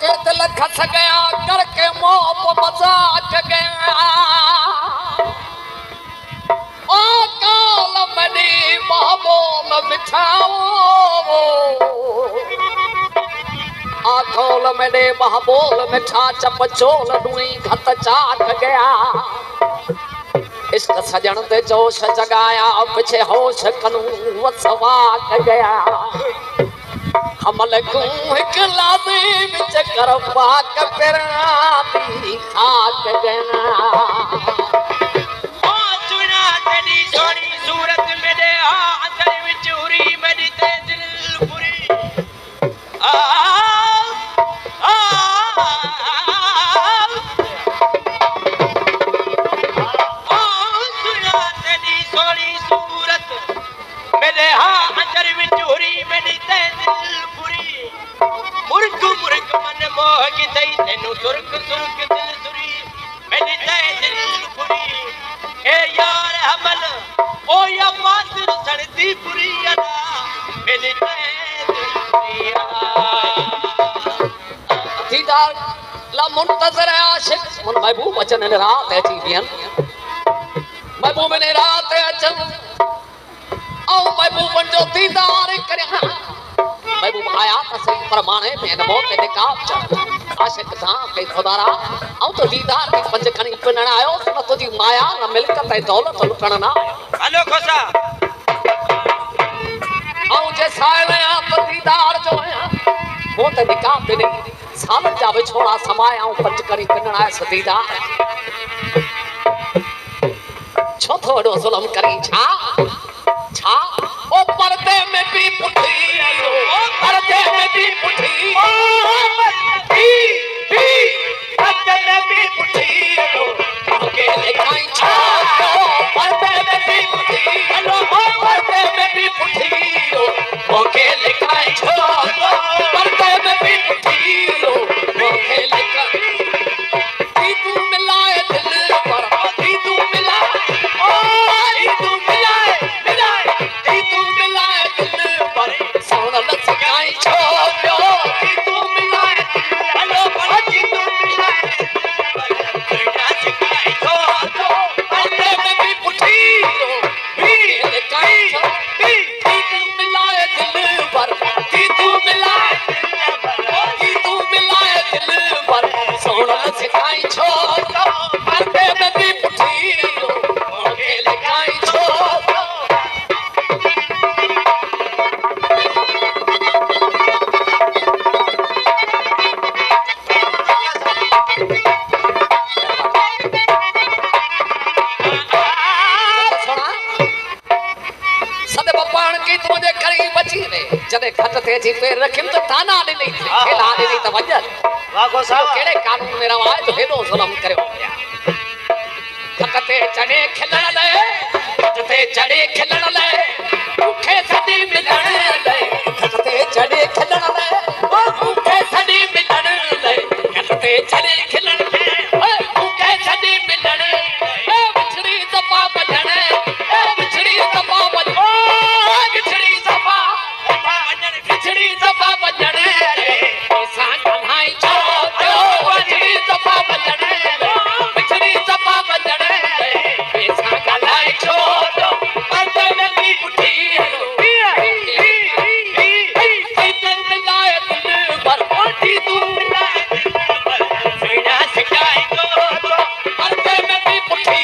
के दिल खस गया करके मोह मजाक गया ओ काल मनी महबूब बिछाओ आ कौल मेरे महबूब मिठा चपचोल दुई खत चाट गया इश्क सजन दे जोश जगाया पिछे होश कनू वसवाक गया हमल को एक लादे विच कर पाक पिराती खाक गया ओ सुना तेरी सोनी सूरत मेरे अंदर विच उरी मेरी ते दिल पूरी आ सुना तेरी सोनी सूरत मेरे अंदर विच उरी मेरी ते दिल मुर्ग मुर्ग मन मोह की तई तेनु सुर्ख सुर्ख दिल सुरी मेरी ते दिल पुरी ए यार हमल ओ या मात्र सड़ती पुरी अदा मेरी ते दिल पुरी दीदार ला मुंतजर आशिक मन महबूब अचन ने रात है जीवन महबूब ने रात है अचन ओ महबूब जो दीदार करे महबूब आया तसे परमाने में नमो के निकाब चढ़ आशिक सा के खुदारा औ तो दीदार के पंज खणी पिनण आयो न तो जी माया न मिलकत है दौलत लुटण ना हेलो खोसा औ जे साले आप दीदार जो है वो तो निकाब दे साल जावे छोड़ा समाया औ पंज खणी पिनण आया दीदार छो थोड़ो जुल्म करी छा छा ओ पर्दे में भी पुठी आयो ओ पर्दे में भी पुठी पर्दे में भी पुठी आयो के लिखाई छा पर्दे में भी पुठी हेलो पर्दे में भी पुठी ओ के लिखाई छा पर्दे में भी पुठी ओ के लिखाई तू मिलाए दिल पर तू मिलाए ओ तू मिलाए तू मिलाए दिल पर सोन लसकाई छोड़ो तू मिलाए हेलो भजी तू मिलाए बेटा सिखाई छोड़ो पर्दे में भी पुठी भी लिखाई तू मिलाए दिल पर तू मिलाए दिल पर सोन लसकाई छोड़ो पर्दे में भी पुठी के लिखाई छोड़ो मुझे करी बची ने जने खट थे जी पैर रखिम तो ताना दे नहीं खेला दे नहीं तो वजन वाह खोसा केड़े कानून में रवाज तो हेडो जुल्म करयो खट ते चढ़े खिलण ले खट ते चढ़े खिलण ले भूखे सदी मिलण ले खट ते चढ़े खिलण ले ओ भूखे सदी मिलण ले खट ते चढ़े खिलण ले ओ भूखे सदी मिलण ले ओ बिछड़ी सपा बजण ओ बिछड़ी सपा बजण बिछड़ी सपा बजण सा कन्हाई छोड़ो बिछड़ी सपा बजण बिछड़ी सपा बजण सा कन्हाई छोड़ो पर्दे में भी पुठी तू मिलाए दिल पर तू मिलाए दिल पर बिना सिखाई को पर्दे में भी पुठी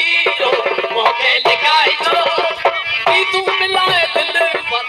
मौके लिखाई को तू मिलाए दिल पर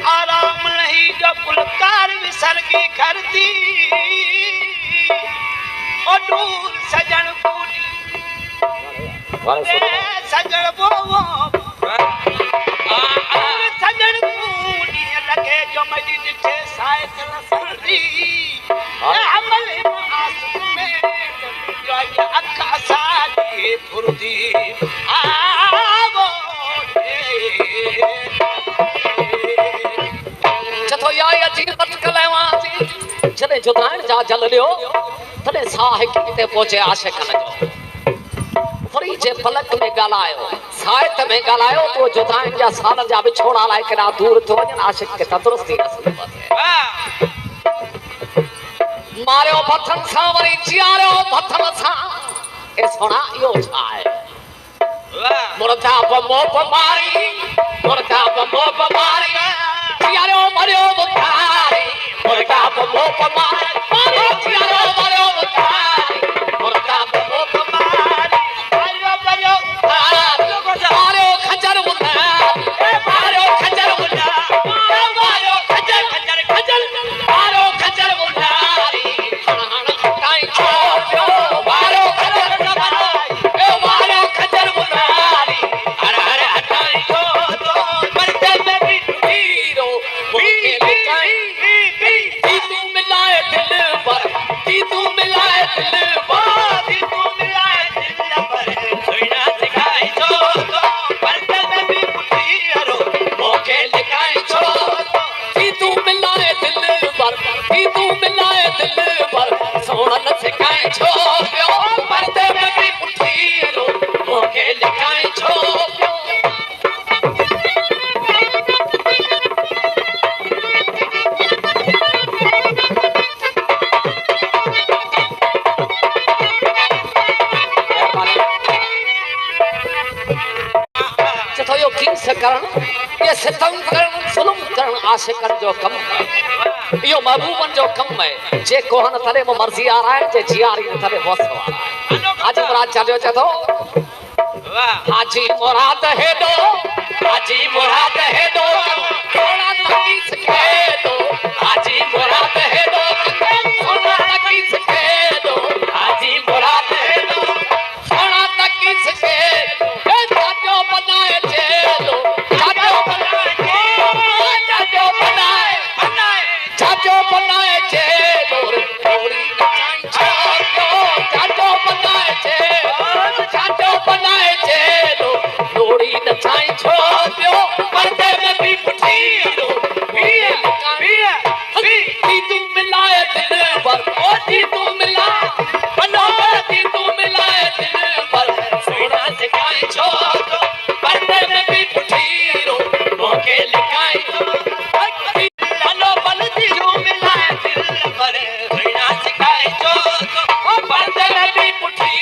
आराम नहीं जो पुलकार विसर्गी करती और दूर सजन पूरी सजन वो सजन पूरी लगे जो मजी दिखे साइकिल सर्दी हमले आंसू में फुरदी चथो या अची मत कलावा जॾहिं जुदाइण जा जल लियो तॾहिं साह किते पहुचे आशिक़न जो वरी जे पलक में ॻाल्हायो साहित में ॻाल्हायो तो जुदाइण जा साल जा विछोड़ा लाइ केॾा दूर थो वञनि आशिक़ खे तंदुरुस्ती नसीब थिए मारियो भथन सां वरी जियारियो भथन सां ए सोना इहो छा आहे मुर्दा बमोप मारी मुर्दा बमोप मारी जियारियो मरियो बुधारी मुर्दा बमोप मारी जियारियो मरियो बुधारी मुर्दा बमोप मारी मारियो खंजर बुधारी मारियो खंजर बुधारी मारियो खंजर खंजर खंजर मारियो खंजर बुधारी हण हटाई छोड़ो मारियो खंजर बुधारी मारियो खंजर बुधारी हर हर हटाई छोड़ो मरते में भी हीरो तू मिलाए दिल पर तू मिलाए दिल पर तू मिलाए दिल पर सोना सिखाई छोड़ो मरते में भी हीरो मौके लिखाई छोड़ो तू मिलाए दिल पर तू मिलाए दिल पर सोना सिखाई छोड़ो मरते में भी हीरो मौके लिखाई छोड़ो ये सितम करण जुल्म करण आशिकन जो कम है यो महबूबन जो कम है जे कोहन तले मो मर्जी आ रहा है जे जियारी तले वस आ रहा है हाजी मुराद चलियो चतो हाजी मुराद हेडो हाजी मुराद हेडो सोना तकीस के दो हाजी मुराद हेडो सोना तकीस के दो हाजी मुराद हेडो सोना तकीस के ए जाजो बनाए चलो चाचो बनाए चलो थोड़ी नचाई छोड़ो चाचो बनाए चलो चाचो बनाए चलो थोड़ी नचाई छोड़ो पर्दे में भी पठीरो तू मिलाए दिल पर ओ तू मिला बनो तू मिलाए दिल पर सोना सिखाई छोड़ो पर्दे में भी पठीरो मौके लिखाई पर्दे में भी पुठी